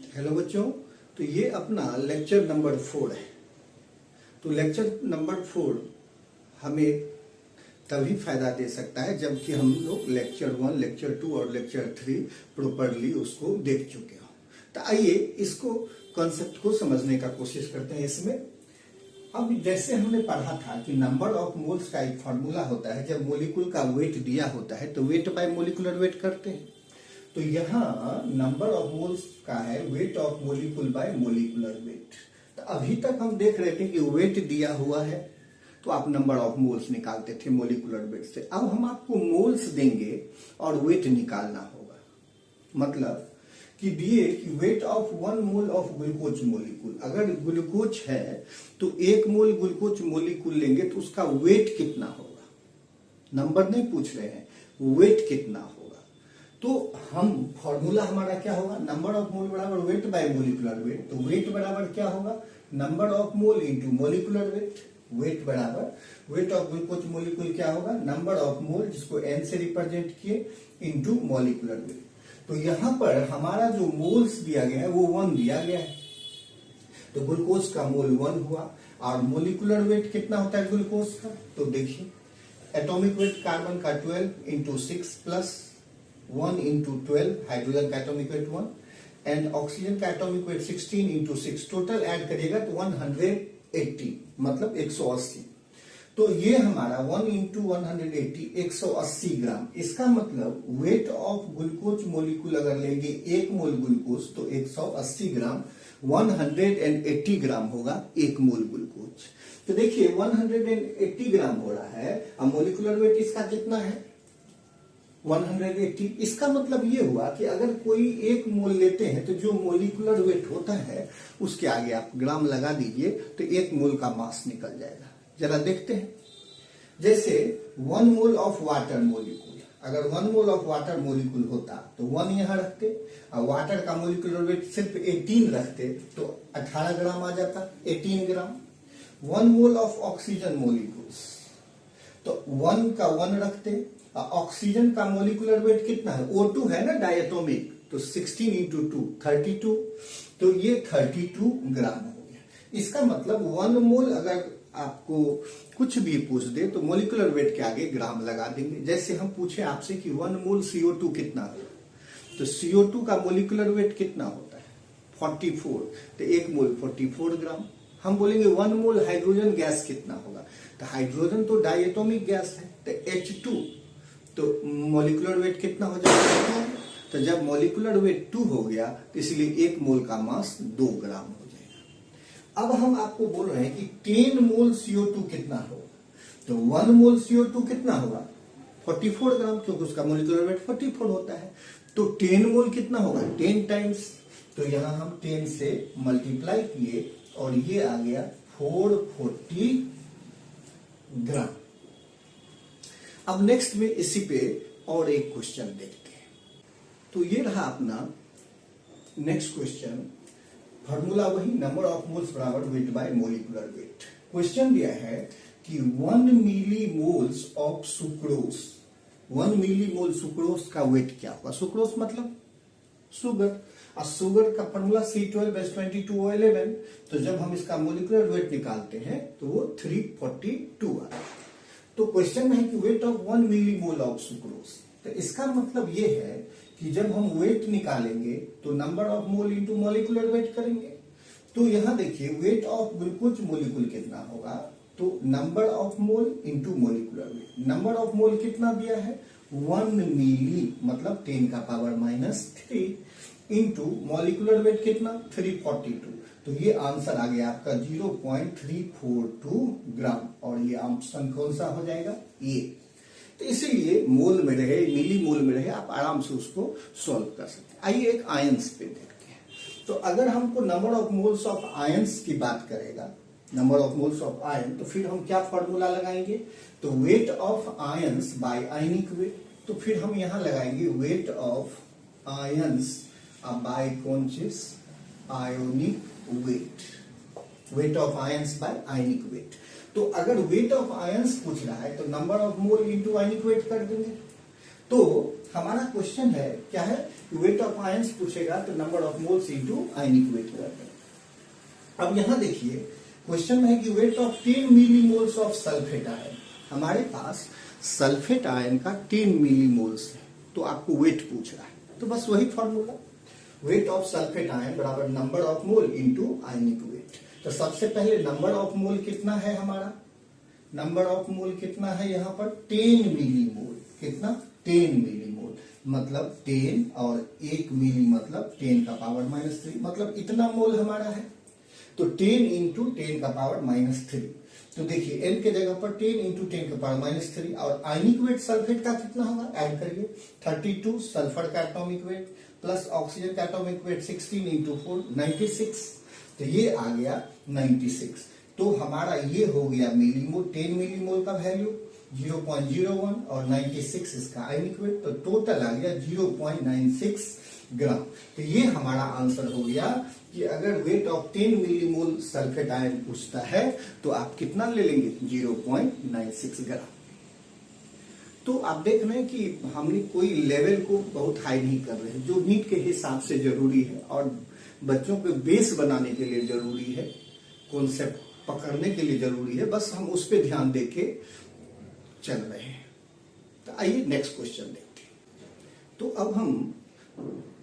Hello बच्चों, तो ये अपना लेक्चर नंबर 4 है। तो लेक्चर नंबर 4 हमें तभी फायदा दे सकता है जबकि हम लोग लेक्चर 1, लेक्चर 2 और लेक्चर 3 प्रॉपरली उसको देख चुके हो। तो आइए इसको कॉन्सेप्ट को समझने का कोशिश करते हैं। इसमें अब जैसे हमने पढ़ा था कि नंबर ऑफ मोल्स का एक फॉर्मूला होता है। जब मोलिक्यूल का वेट दिया होता है तो वेट बाय मोलिकुलर वेट करते हैं। तो यहाँ नंबर ऑफ मोल्स का है weight of molecule bye molecular weight. तो अभी तक हम देख रहे थे कि वेट दिया हुआ है तो आप नंबर ऑफ मोल्स निकालते थे मोलिकुलर वेट से। अब हम आपको मोल्स देंगे और वेट निकालना होगा। मतलब कि दिए कि weight of 1 mole of glucose molecule, अगर ग्लूकोज है तो 1 मोल ग्लूकोज मोलिक्यूल लेंगे तो उसका वेट कितना होगा। नंबर नहीं पूछ रहे हैं, वेट कितना होगा। तो हम फॉर्मूला हमारा क्या होगा, नंबर ऑफ मोल बराबर वेट बाय मोलिकुलर वेट। तो वेट बराबर क्या होगा, number of mole into molecular weight. Weight बराबर वेट ऑफ ग्लूकोज मोलिक्यूल क्या होगा, नंबर ऑफ मोल जिसको n से रिप्रेजेंट किए इंटू मोलिकुलर वेट। तो यहां पर हमारा जो मोल्स दिया गया है वो 1 दिया गया है। तो ग्लूकोज का मोल 1 हुआ और मोलिकुलर वेट कितना होता है ग्लूकोज का। तो देखिए एटॉमिक वेट कार्बन का 12 इंटू 6 प्लस 1 इंटू 12, हाइड्रोजन का एटॉमिक वेट 1 एंड ऑक्सीजन का atomic weight 16 into 6। Total add करिएगा तो 180 मतलब 180। तो ये हमारा 1 इंटू 180 180 ग्राम। इसका मतलब वेट ऑफ ग्लूकोज मोलिक्यूल अगर लेंगे 1 मोल ग्लूकोज तो 180 ग्राम, 180 ग्राम होगा 1 मोल ग्लूकोज। तो देखिए 180 ग्राम हो रहा है। अब मोलिकुलर वेट इसका कितना है 180। इसका मतलब ये हुआ कि अगर कोई 1 मोल लेते हैं तो जो मोलिकुलर वेट होता है उसके आगे आप ग्राम लगा दीजिए तो 1 मोल का मास निकल जाएगा। जरा देखते हैं, जैसे 1 मोल ऑफ वाटर मोलिक्यूल, अगर 1 मोल ऑफ वाटर मोलिक्यूल होता तो 1 यहां रखते और वाटर का मोलिकुलर वेट सिर्फ 18 रखते तो 18 ग्राम आ जाता, 18 ग्राम। 1 मोल ऑफ ऑक्सीजन मोलिक्यूल्स तो 1 का 1 रखते। ऑक्सीजन का मोलिकुलर वेट कितना है, O2 है ना डायटोमिक, तो 16 इंटू 2 32। तो ये 32 ग्राम हो गया। इसका मतलब 1 मोल अगर आपको कुछ भी पूछ दे तो मोलिकुलर वेट के आगे ग्राम लगा देंगे। जैसे हम पूछे आपसे कि 1 मोल CO2 कितना है तो CO2 का मोलिकुलर वेट कितना होता है 44, तो 1 मोल 44 ग्राम। हम बोलेंगे 1 मोल हाइड्रोजन गैस कितना होगा, तो हाइड्रोजन तो डायटोमिक गैस है तो H2, तो मोलिकुलर वेट कितना हो जाएगा। तो जब मोलिकुलर वेट 2 हो गया तो इसलिए 1 मोल का मास 2 ग्राम हो जाएगा। अब हम आपको बोल रहे हैं कि 10 मोल CO2 कितना होगा। तो 1 मोल CO2 कितना होगा 44 ग्राम, क्योंकि उसका मोलिकुलर वेट 44 होता है। तो 10 मोल कितना होगा 10 टाइम्स। तो यहां हम 10 से मल्टीप्लाई किए और ये आ गया 440 ग्राम। अब नेक्स्ट में इसी पे और एक क्वेश्चन देखते हैं। तो ये रहा अपना नेक्स्ट क्वेश्चन। फॉर्मूला वही, नंबर ऑफ मोल्स बराबर weight by molecular weight. Question दिया है कि 1 milli moles of sucrose, 1 milli mole sucrose का वेट क्या होगा। सुक्रोज मतलब शुगर, और शुगर का फॉर्मूला C12H22O11। तो जब हम इसका मोलिकुलर वेट निकालते हैं तो वो 342 आता है। तो क्वेश्चन में है कि weight of 1 milli mole of sucrose. तो इसका मतलब ये है कि जब हम वेट निकालेंगे तो number of mole into molecular wait करेंगे। तो यहां देखिए वेट ऑफ ग्लूकोज मोलिक्यूल कितना होगा, तो number of mole into molecular wait. Number of मोल कितना दिया है 1 मिली मतलब 10 का पावर -3 इंटू मोलिकुलर वेट कितना 342। तो ये आंसर आ गया आपका 0.342 ग्राम और ये ऑप्शन कौन सा हो जाएगा ये। तो इसीलिए मोल में रहे मिली मोल में रहे आप आराम से उसको सॉल्व कर सकते हैं। आइए एक आयंस पे देखते हैं। तो अगर हमको number of moles of ions की बात करेगा, number of moles of ion, तो फिर हम क्या फॉर्मूला लगाएंगे, तो weight of ions by ionic weight. तो फिर हम यहां लगाएंगे वेट ऑफ आयंस बाय कौन चीज ionic weight, weight of ions by ionic weight. तो अगर वेट ऑफ आयंस पूछ रहा है तो number of mole into ionic weight कर देंगे। तो हमारा क्वेश्चन है क्या है वेट ऑफ आयंस पूछेगा तो number of moles into ionic weight कर दें। अब यहां देखिए क्वेश्चन में है कि weight of 10 millimoles of sulphate ion, हमारे पास सल्फेट आयन का 10 मिलीमोल्स है, तो आपको वेट पूछ रहा है, तो बस वही formula, weight of sulphate ion बराबर number of mole into ionic weight. तो सबसे पहले नंबर ऑफ मोल कितना है हमारा, नंबर ऑफ मोल कितना है यहाँ पर 10 मिलीमोल, कितना 10 मिलीमोल, मतलब 10 और 1 मिली मतलब 10 का पावर -3, मतलब इतना मोल हमारा है। तो 10 इंटू 10 का पावर -3, तो देखिए n के जगह पर 10 इंटू 10 का पावर -3, और आयनिक वेट सल्फेट का कितना होगा, ऐड करिए 32, सल्फर का एटॉमिक वेट प्लस ऑक्सीजन का एटॉमिक वेट 16 इंटू 4 96, तो ये आ गया 96। तो हमारा ये हो गया मिलीमोल, 10 मिलीमोल का वैल्यू 0.01 और 96 इसका आयनिक वेट, तो टोटल आ गया 0.96 ग्राम। तो ये हमारा आंसर हो गया कि अगर weight of 10 millimole sulphate ion पूछता है तो आप कितना ले लेंगे, 0.96 ग्राम। तो आप देख रहे हैं कि हमने कोई लेवल को बहुत हाई नहीं कर रहे हैं, जो नीट के हिसाब से जरूरी है और बच्चों के बेस बनाने के लिए जरूरी है, कॉन्सेप्ट पकड़ने के लिए जरूरी है, बस हम उस पर ध्यान देके चल रहे हैं। तो आइए नेक्स्ट क्वेश्चन देखते हैं। तो अब हम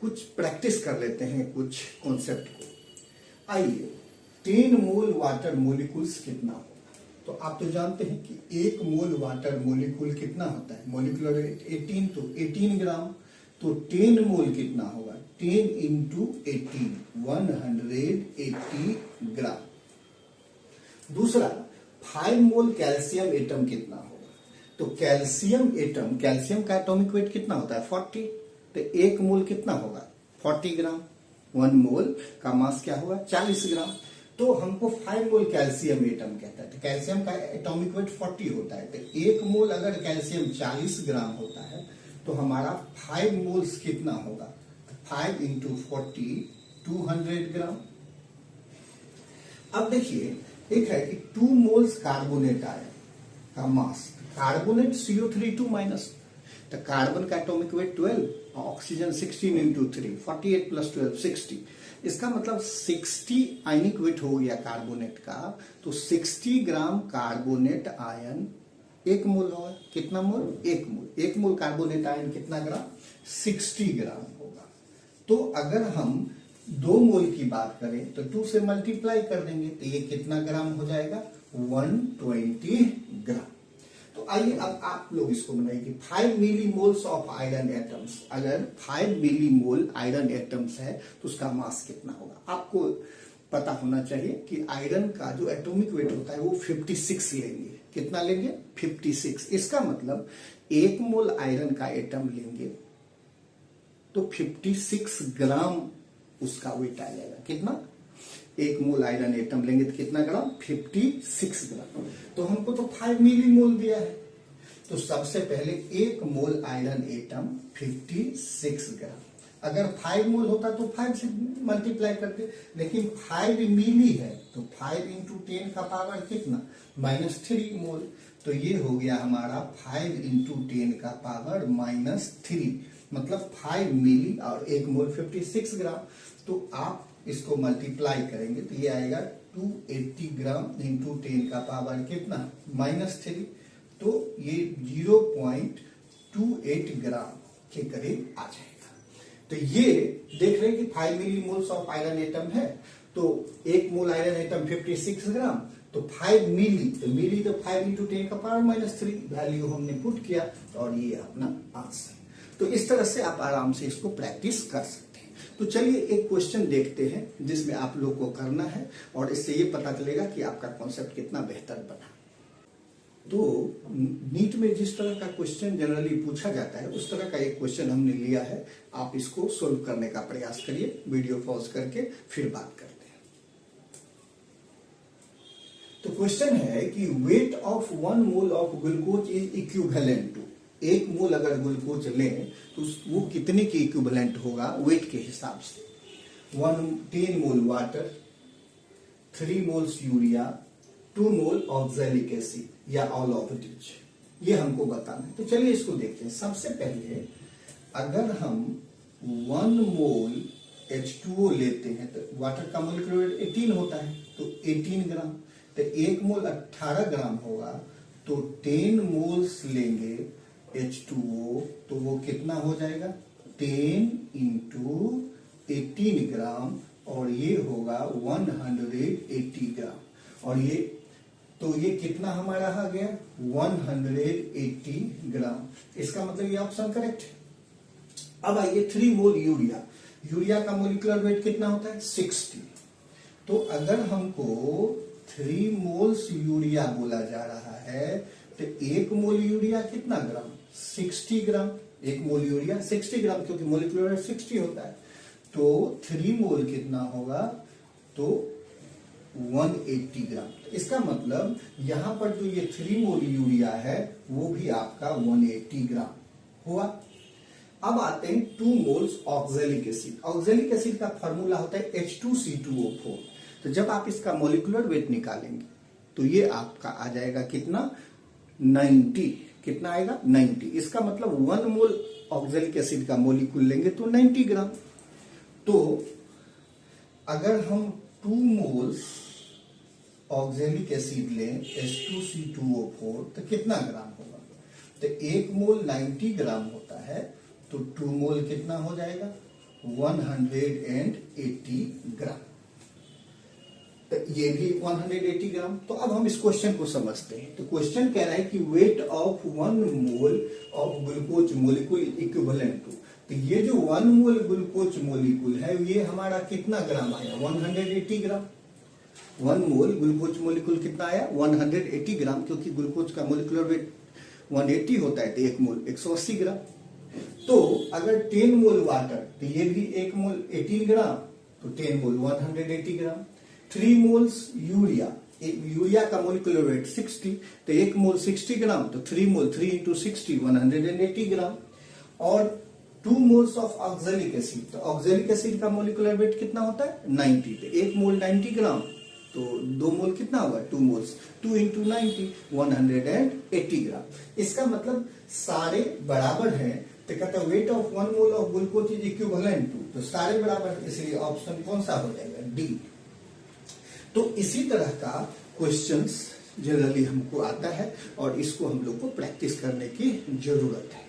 कुछ प्रैक्टिस कर लेते हैं कुछ कॉन्सेप्ट को। आइए 10 मोल वाटर मोलिकुल्स कितना होगा, तो आप तो जानते हैं कि 1 मोल वाटर मोलिकुल कितना होता है, मोलिकुलर वेट 18, तो 18 ग्राम, तो 10 मोल कितना होगा, 10 इंटू 18 180 ग्राम। दूसरा 5 मोल कैल्शियम एटम कितना होगा, तो कैल्शियम एटम, कैल्शियम का एटॉमिक वेट कितना होता है 40, तो 1 मोल कितना होगा 40 ग्राम, 1 मोल का मास क्या होगा 40 ग्राम। तो हमको 5 मोल कैल्शियम एटम कहता है, तो कैल्शियम का एटॉमिक वेट 40 होता है, तो 1 मोल अगर कैल्शियम 40 ग्राम होता है तो हमारा 5 मोल्स कितना होगा, 5 इंटू 40 200 ग्राम। अब देखिए एक है कि 2 मोल्स कार्बोनेट आयन का मास, कार्बोनेट CO3 माइनस, तो कार्बन का atomic weight 12, oxygen 16 into 3 48 plus 12 60, इसका मतलब 60 आयनिक वेट हो गया कार्बोनेट का, तो 60 ग्राम कार्बोनेट आयन 1 मोल होगा, कितना मोल 1 मोल, 1 मोल कार्बोनेट आयन कितना ग्राम 60 ग्राम होगा। तो अगर हम 2 मोल की बात करें तो 2 से मल्टीप्लाई कर देंगे, तो ये कितना ग्राम हो जाएगा 120 ग्राम। तो आइए अब आप लोग इसको बनाइए कि 5 मिलीमोल्स ऑफ आयरन एटम्स, अगर 5 मिलीमोल आयरन एटम्स है तो उसका मास कितना होगा। आपको पता होना चाहिए कि आयरन का जो एटॉमिक वेट होता है वो 56 लेंगे, कितना लेंगे 56, इसका मतलब 1 मोल आयरन का एटम लेंगे तो 56 ग्राम उसका वेट आ जाएगा, कितना 1 मोल आयरन एटम लेंगे तो कितना ग्राम 56 ग्राम। तो हमको तो 5 मिली मोल दिया है, तो सबसे पहले 1 मोल आयरन एटम 56 ग्राम, अगर 5 मोल होता तो 5 से मल्टीप्लाई करते, लेकिन 5 मिली है तो 5 इंटू 10 का पावर कितना -3 मोल, तो ये हो गया हमारा 5 इंटू 10 का पावर -3, मतलब 5 मिली और 1 मोल 56 ग्राम। तो आप इसको मल्टीप्लाई करेंगे तो ये आएगा 280 ग्राम इंटू 10 का पावर कितना -3, तो ये 0.28 ग्राम के करीब आ जाएगा। तो ये देख रहे हैं कि 5 मिली मोल्स ऑफ आयरन एटम है, तो 1 मोल आयरन एटम 56 ग्राम, तो 5 मिली, तो मिली तो 5 इंटू 10 का पावर -3 वैल्यू हमने पुट किया और ये अपना आंसर। तो इस तरह से आप आराम से इसको प्रैक्टिस कर सकते हैं। तो चलिए एक क्वेश्चन देखते हैं जिसमें आप लोग को करना है और इससे ये पता चलेगा कि आपका कॉन्सेप्ट कितना बेहतर बना। तो नीट में जिस तरह का क्वेश्चन जनरली पूछा जाता है उस तरह का एक क्वेश्चन हमने लिया है, आप इसको सोल्व करने का प्रयास करिए, वीडियो पॉज करके फिर बात करते हैं। तो क्वेश्चन है कि weight of 1 mole of glucose is equivalent to, 1 mole अगर ग्लूकोज लें तो वो कितने के इक्विवेलेंट होगा वेट के हिसाब से, 10 मोल वाटर, 3 मोल्स यूरिया, 2 मोल ऑक्सैलिक एसिड या ऑल ऑफ इट, ये हमको बताना है। तो चलिए इसको देखते हैं। सबसे पहले अगर हम 1 मोल H2O लेते हैं तो वाटर का मोलिकुलर वेट 18 होता है, तो 18 ग्राम। तो 1 मोल 18 ग्राम होगा, तो 10 मोल्स लेंगे H2O तो वो कितना हो जाएगा, 10 इंटू 18 ग्राम, और ये होगा 180 ग्राम। और ये तो ये कितना हमारा आ गया, 180 ग्राम। इसका मतलब ये ऑप्शन करेक्ट है। अब आइए 3 मोल यूरिया। यूरिया का मोलिकुलर वेट कितना होता है, 60। तो अगर हमको 3 मोल्स यूरिया बोला जा रहा है तो 1 मोल यूरिया कितना ग्राम, 60 ग्राम। 1 मोल यूरिया 60 ग्राम, क्योंकि मोलिकुलर वेट 60 होता है। तो 3 मोल कितना होगा, तो 180 ग्राम। तो इसका मतलब यहां पर जो ये 3 मोल यूरिया है वो भी आपका 180 ग्राम हुआ। अब आते हैं 2 moles oxalic acid. Oxalic acid का फॉर्मूला होता है H2C2O4। तो जब आप इसका मोलिकुलर वेट निकालेंगे तो ये आपका आ जाएगा कितना, 90। कितना आएगा, 90। इसका मतलब 1 मोल ऑक्जेलिक एसिड का मोलिक्यूल लेंगे तो 90 ग्राम। तो अगर हम 2 मोल्स ऑक्जेलिक एसिड लें H2C2O4 तो कितना ग्राम होगा, तो 1 मोल 90 ग्राम होता है, तो 2 मोल कितना हो जाएगा, 180 ग्राम। तो ये भी 180 ग्राम। तो अब हम इस क्वेश्चन को समझते हैं। तो क्वेश्चन कह रहा है कि weight of 1 mole of glucose molecule equivalent to. तो ये जो 1 मोल ग्लूकोज मोलिक्यूल है ये हमारा कितना ग्राम आया, 180 ग्राम। 1 मोल ग्लूकोज मोलिक्यूल कितना आया, 180 ग्राम, क्योंकि ग्लूकोज का मोलिकुलर वेट 180 होता है, तो 1 मोल 180 ग्राम। तो अगर 10 मोल वाटर, तो ये भी 1 मोल 18 ग्राम, तो 10 मोल 180 ग्राम। 3 मोल्स यूरिया, यूरिया का मोलिकुलर वेट 60, तो 1 मोल 60 ग्राम, तो 3 मोल 3 इंटू 60 180 ग्राम। और 2 मोल्स ऑफ ऑक्जेलिक एसिड, तो ऑक्जेलिक एसिड का मोलिकुलर वेट कितना होता है, 90, तो 1 मोल 90 ग्राम, तो 2 मोल कितना होगा, 2 मोल्स 2 इंटू 90 180 ग्राम। इसका मतलब सारे बराबर हैं, तो कहता है weight of 1 mole of glucose is equivalent to, तो सारे बराबर है, इसलिए ऑप्शन कौन सा हो जाएगा, डी। तो इसी तरह का क्वेश्चंस जनरली हमको आता है और इसको हम लोग को प्रैक्टिस करने की जरूरत है।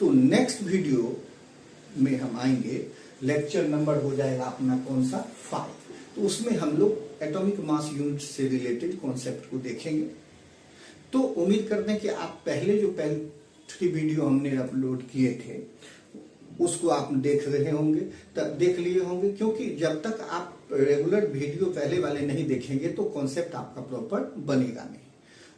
तो नेक्स्ट वीडियो में हम आएंगे, लेक्चर नंबर हो जाएगा अपना कौन सा, 5। तो उसमें हम लोग एटॉमिक मास यूनिट से रिलेटेड कॉन्सेप्ट को देखेंगे। तो उम्मीद करते हैं कि आप पहले जो 3 वीडियो हमने अपलोड किए थे उसको आप देख रहे होंगे, देख लिए होंगे, क्योंकि जब तक आप रेगुलर वीडियो पहले वाले नहीं देखेंगे तो कॉन्सेप्ट आपका प्रॉपर बनेगा नहीं।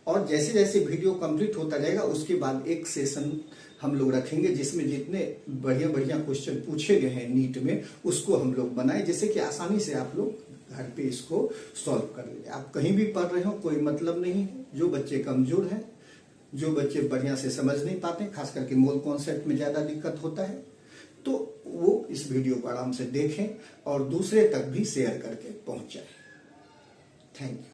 और जैसे जैसे वीडियो कंप्लीट होता जाएगा उसके बाद एक सेशन हम लोग रखेंगे जिसमें जितने बढ़िया बढ़िया क्वेश्चन पूछे गए हैं नीट में उसको हम लोग बनाए, जैसे कि आसानी से आप लोग घर पे इसको सॉल्व कर लीजिए। आप कहीं भी पढ़ रहे हो कोई मतलब नहीं है। जो बच्चे कमजोर हैं, जो बच्चे बढ़िया से समझ नहीं पाते, खास करके मोल कॉन्सेप्ट में ज्यादा दिक्कत होता है, तो वो इस वीडियो को आराम से देखें और दूसरे तक भी शेयर करके पहुंचाएं। Thank you.